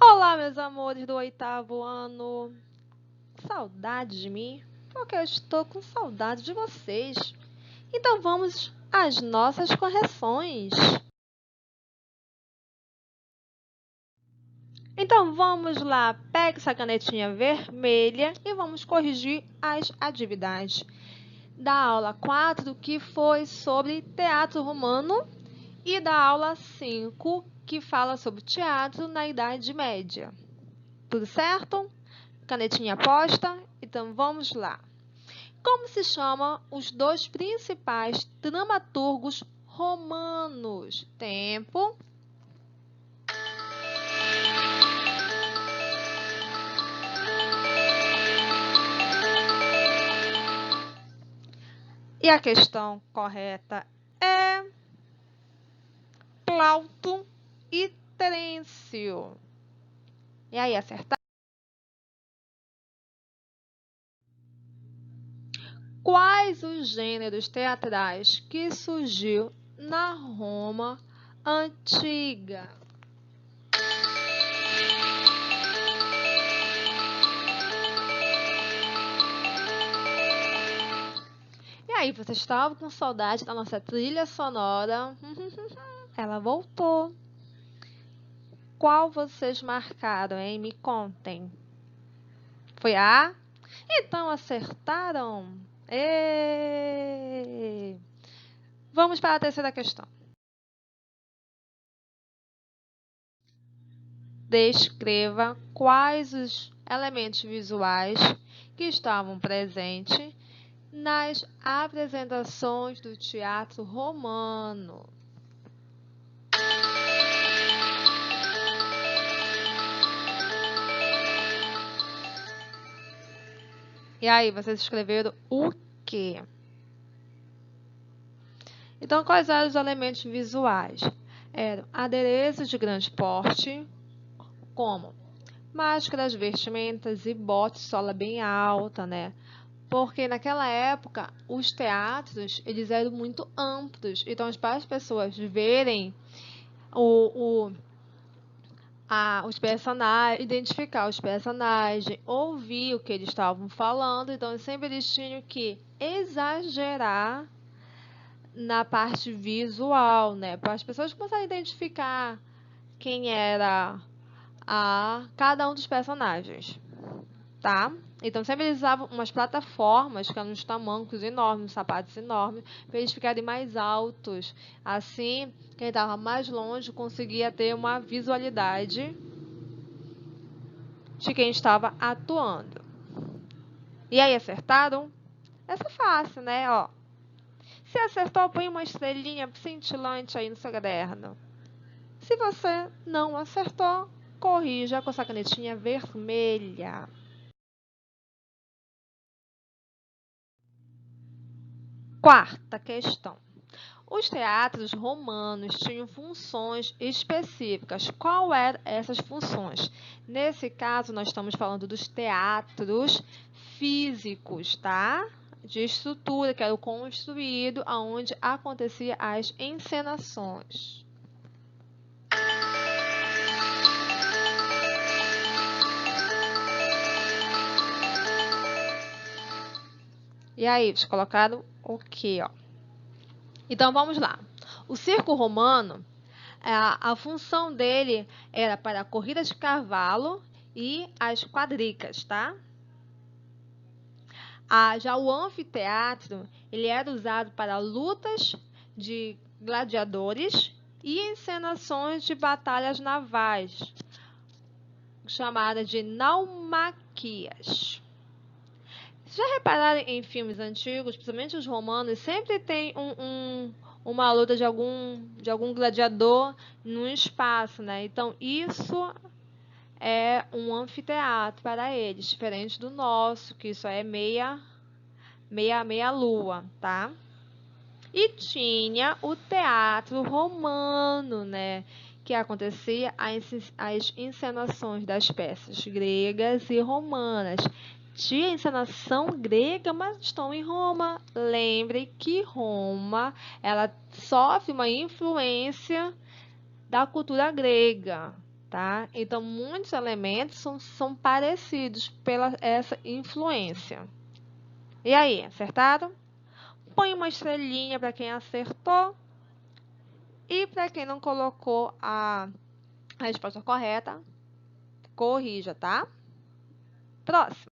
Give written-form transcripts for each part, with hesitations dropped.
Olá, meus amores do 8º ano. Saudade de mim? Porque eu estou com saudade de vocês. Então vamos às nossas correções. Então vamos lá, pegue essa canetinha vermelha e vamos corrigir as atividades da aula 4, que foi sobre teatro romano, e da aula 5, que fala sobre teatro na Idade Média. Tudo certo? Canetinha posta? Então vamos lá. Como se chamam os dois principais dramaturgos romanos? Tempo. E a questão correta é Plauto e Terêncio. E aí, acertar? Quais os gêneros teatrais que surgiu na Roma antiga? E aí, vocês estavam com saudade da nossa trilha sonora? Ela voltou. Qual vocês marcaram, hein? Me contem. Foi a A? Então acertaram. Êêê! Vamos para a terceira questão. Descreva quais os elementos visuais que estavam presentes nas apresentações do teatro romano. E aí, vocês escreveram o quê? Então, quais eram os elementos visuais? Eram adereços de grande porte, como máscaras, vestimentas e botes de sola bem alta, né? Porque naquela época os teatros eles eram muito amplos, então para as pessoas verem os personagens, identificar os personagens, ouvir o que eles estavam falando, então sempre eles tinham que exagerar na parte visual, né? Para as pessoas começarem a identificar quem era cada um dos personagens, tá? Então, sempre eles usavam umas plataformas, que eram uns tamancos enormes, sapatos enormes, para eles ficarem mais altos. Assim, quem estava mais longe conseguia ter uma visualidade de quem estava atuando. E aí, acertaram? Essa é fácil, né? Ó, se acertou, põe uma estrelinha cintilante aí no seu caderno. Se você não acertou, corrija com essa canetinha vermelha. Quarta questão. Os teatros romanos tinham funções específicas. Qual eram essas funções? Nesse caso, nós estamos falando dos teatros físicos, tá? De estrutura, que era o construído, onde acontecia as encenações. E aí, vocês colocaram o quê, ó? Então, vamos lá. O circo romano, a função dele era para a corrida de cavalo e as quadricas, tá? Já o anfiteatro, ele era usado para lutas de gladiadores e encenações de batalhas navais, chamadas de naumaquias. Já repararam em filmes antigos, principalmente os romanos, sempre tem uma luta de algum gladiador no espaço, né? Então, isso é um anfiteatro para eles, diferente do nosso, que isso é meia lua, tá? E tinha o teatro romano, né? Que acontecia as encenações das peças gregas e romanas. Tinha encenação grega, mas estão em Roma. Lembre que Roma, ela sofre uma influência da cultura grega. tá? Então, muitos elementos são parecidos pela essa influência. E aí, acertaram? Põe uma estrelinha para quem acertou e para quem não colocou a resposta correta, corrija, tá? Próximo.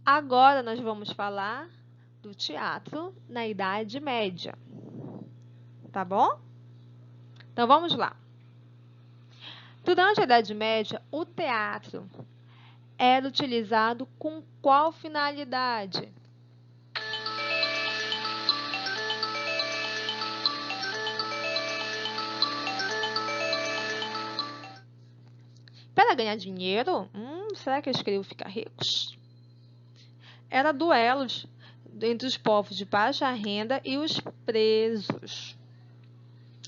Agora nós vamos falar do teatro na Idade Média. Tá bom? Então vamos lá. Durante a Idade Média, o teatro era utilizado com qual finalidade? Para ganhar dinheiro? Será que eles queriam ficar ricos? Era duelos entre os povos de baixa renda e os presos.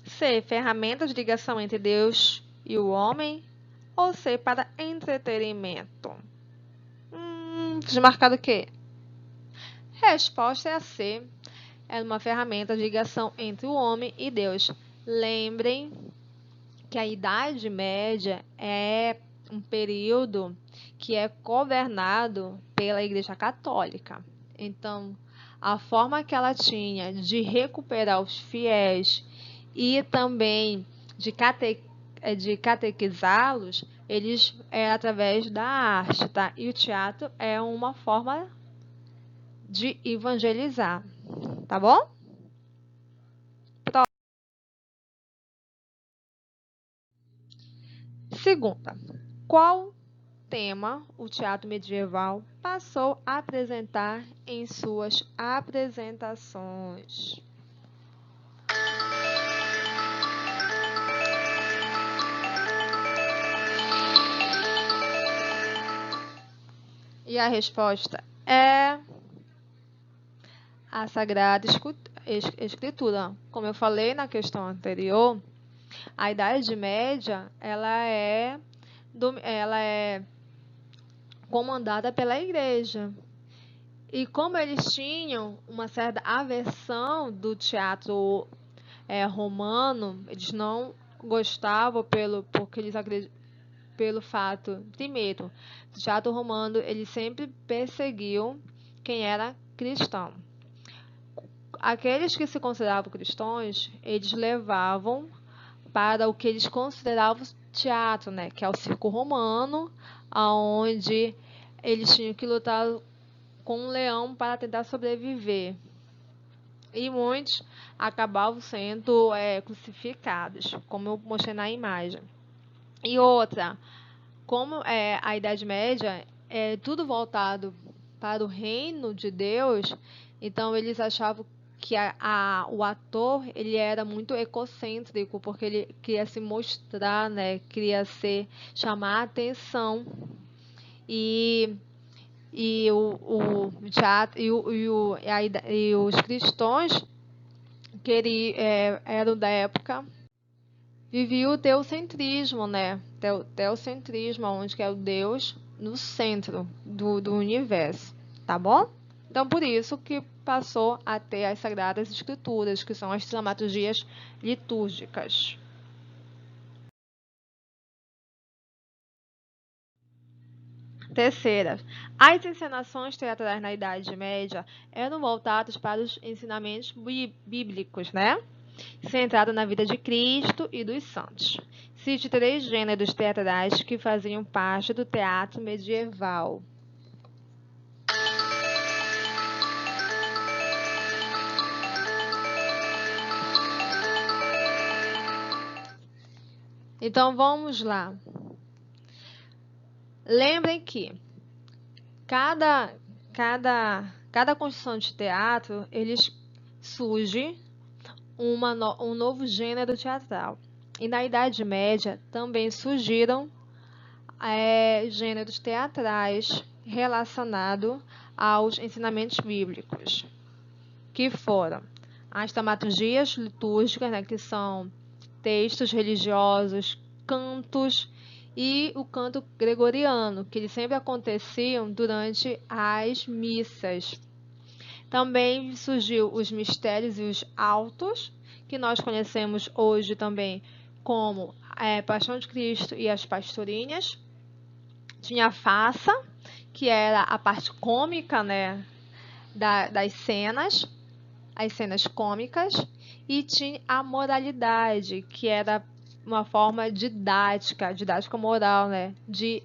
C. Ferramentas de ligação entre Deus e o homem? Ou C. Para entretenimento? Desmarcado o quê? Resposta é a C. Era uma ferramenta de ligação entre o homem e Deus. Lembrem que a Idade Média é um período que é governado pela Igreja Católica. Então, a forma que ela tinha de recuperar os fiéis e também de catequizá-los, eles é através da arte, tá? E o teatro é uma forma de evangelizar, tá bom? Segunda, qual tema o teatro medieval passou a apresentar em suas apresentações? E a resposta é a Sagrada Escritura. Como eu falei na questão anterior, a Idade Média ela é comandada pela Igreja. E como eles tinham uma certa aversão do teatro romano, eles não gostavam porque eles pelo fato, primeiro, o teatro romano ele sempre perseguiu quem era cristão. Aqueles que se consideravam cristãos, eles levavam para o que eles consideravam teatro, né, que é o circo romano, onde eles tinham que lutar com um leão para tentar sobreviver. E muitos acabavam sendo crucificados, como eu mostrei na imagem. E outra, como a Idade Média é tudo voltado para o reino de Deus, então eles achavam que o ator ele era muito egocêntrico, porque ele queria se mostrar, né, queria chamar a atenção. E o teatro e os cristãos que eram da época viviam o teocentrismo, né? Teocentrismo, onde que é o Deus no centro do universo, tá bom? Então, por isso que passou a ter as Sagradas Escrituras, que são as dramaturgias litúrgicas. Terceira, as encenações teatrais na Idade Média eram voltadas para os ensinamentos bíblicos, né? Centrado na vida de Cristo e dos santos. Cite 3 gêneros teatrais que faziam parte do teatro medieval. Então vamos lá. Lembrem que cada construção de teatro surge um novo gênero teatral. E na Idade Média também surgiram gêneros teatrais relacionados aos ensinamentos bíblicos, que foram as dramaturgias litúrgicas, né, que são textos religiosos, cantos, e o canto gregoriano, que eles sempre aconteciam durante as missas. Também surgiu os mistérios e os autos, que nós conhecemos hoje também como Paixão de Cristo e as Pastorinhas. Tinha a farsa, que era a parte cômica, né, das cenas, as cenas cômicas, e tinha a moralidade, que era uma forma didática moral, né, de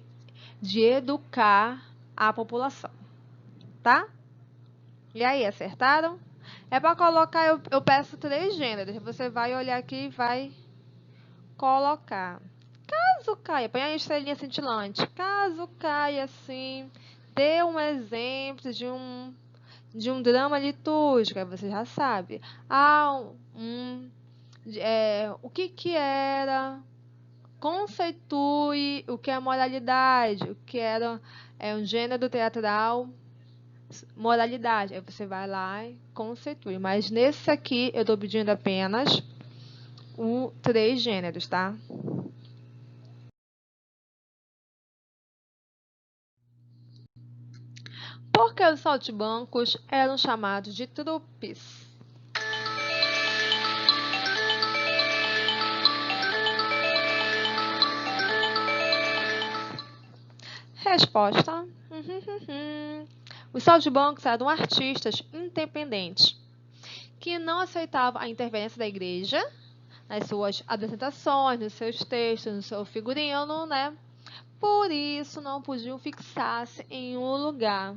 educar a população, tá? E aí, acertaram? É para colocar, eu peço 3 gêneros, você vai olhar aqui e vai colocar. Caso caia, põe a estrelinha cintilante. Caso caia assim, dê um exemplo de um drama litúrgico, aí você já sabe. O que era? Conceitue o que é moralidade, o que era um gênero teatral, moralidade. Aí você vai lá e conceitue. Mas nesse aqui eu estou pedindo apenas 3 gêneros, tá? Por que os saltimbancos eram chamados de trupes? Resposta. Os saltimbancos eram artistas independentes que não aceitavam a interferência da igreja nas suas apresentações, nos seus textos, no seu figurino, né? Por isso não podiam fixar-se em um lugar.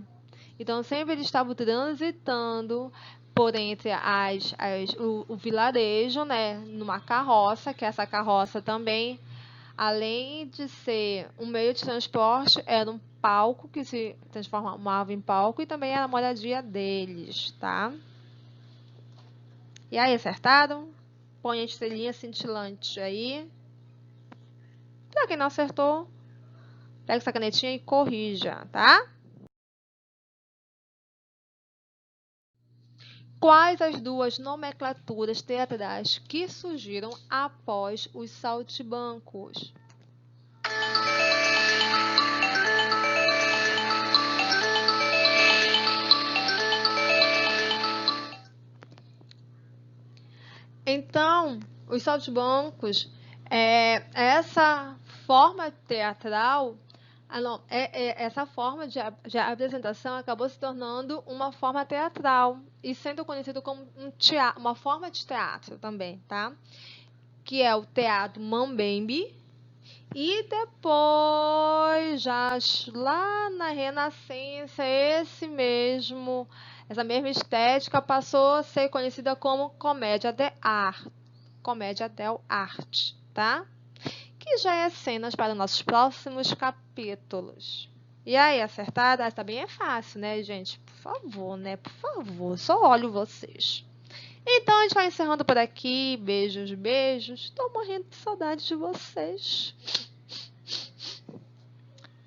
Então sempre eles estavam transitando por entre o vilarejo, né? Numa carroça, que essa carroça também, além de ser um meio de transporte, era um palco que se transformava em palco e também era a moradia deles, tá? E aí, acertaram? Põe a estrelinha cintilante aí. Pra quem não acertou, pega essa canetinha e corrija, tá? Quais as 2 nomenclaturas teatrais que surgiram após os saltimbancos? Então, os saltimbancos, essa forma teatral, essa forma de apresentação acabou se tornando uma forma teatral e sendo conhecido como uma forma de teatro também, tá? Que é o teatro mambembe. E depois, já lá na Renascença, essa mesma estética passou a ser conhecida como comédia dell'arte, tá? Que já é cenas para nossos próximos capítulos. E aí, acertada? Essa também é fácil, né, gente? Por favor, né? Por favor, só olho vocês. Então, a gente vai encerrando por aqui. Beijos, beijos. Tô morrendo de saudade de vocês.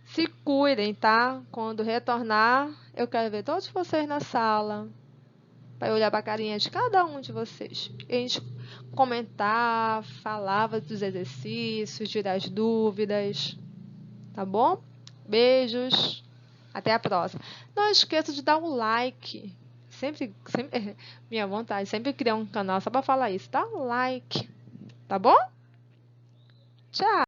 Se cuidem, tá? Quando retornar, eu quero ver todos vocês na sala. Para olhar para a carinha de cada um de vocês. E a gente comentar, falava dos exercícios, tirar as dúvidas. Tá bom? Beijos. Até a próxima. Não esqueça de dar um like. Sempre minha vontade, sempre criar um canal só para falar isso. Dá um like. Tá bom? Tchau.